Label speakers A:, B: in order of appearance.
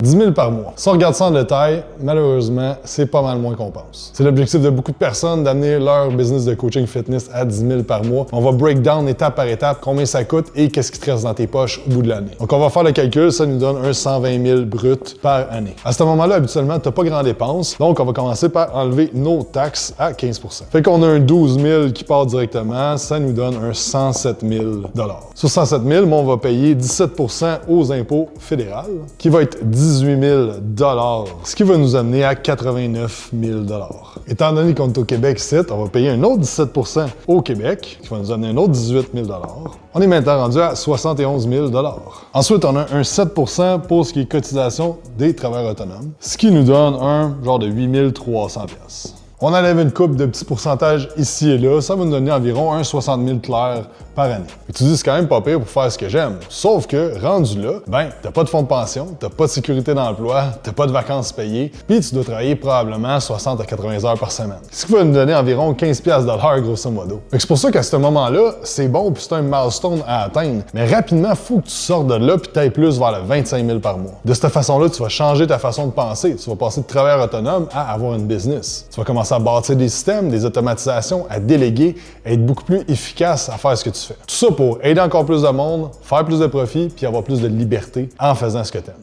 A: 10 000 par mois. Si on regarde ça en détail, malheureusement, c'est pas mal moins qu'on pense. C'est l'objectif de beaucoup de personnes d'amener leur business de coaching fitness à 10 000 par mois. On va break down étape par étape combien ça coûte et qu'est-ce qui te reste dans tes poches au bout de l'année. Donc, on va faire le calcul, ça nous donne un 120 000 brut par année. À ce moment-là, habituellement, tu n'as pas grand dépenses, donc on va commencer par enlever nos taxes à 15 %. Fait qu'on a un 12 000 qui part directement, ça nous donne un 107 000 $. Sur 107 000, on va payer 17 % aux impôts fédéraux, qui va être 18 000 $, ce qui va nous amener à 89 000 $. Étant donné qu'on est au Québec ici, on va payer un autre 17 % au Québec, qui va nous amener un autre 18 000 $. On est maintenant rendu à 71 000 $. Ensuite, on a un 7 % pour ce qui est cotisation des travailleurs autonomes, ce qui nous donne un genre de 8 300 $. On enlève une coupe de petits pourcentages ici et là, ça va nous donner environ un 60 000 clairs par année. Et tu dis, c'est quand même pas pire pour faire ce que j'aime. Sauf que, rendu là, t'as pas de fonds de pension, t'as pas de sécurité d'emploi, t'as pas de vacances payées, puis tu dois travailler probablement 60 à 80 heures par semaine. Ce qui va nous donner environ 15 $ de l'heure, grosso modo. C'est pour ça qu'à ce moment-là, c'est bon, puis c'est un milestone à atteindre. Mais rapidement, il faut que tu sortes de là, puis t'ailles plus vers le 25 000 par mois. De cette façon-là, tu vas changer ta façon de penser. Tu vas passer de travailleur autonome à avoir une business. Tu vas commencer à bâtir des systèmes, des automatisations, à déléguer, à être beaucoup plus efficace à faire ce que tu fais. Tout ça pour aider encore plus de monde, faire plus de profit, puis avoir plus de liberté en faisant ce que tu aimes.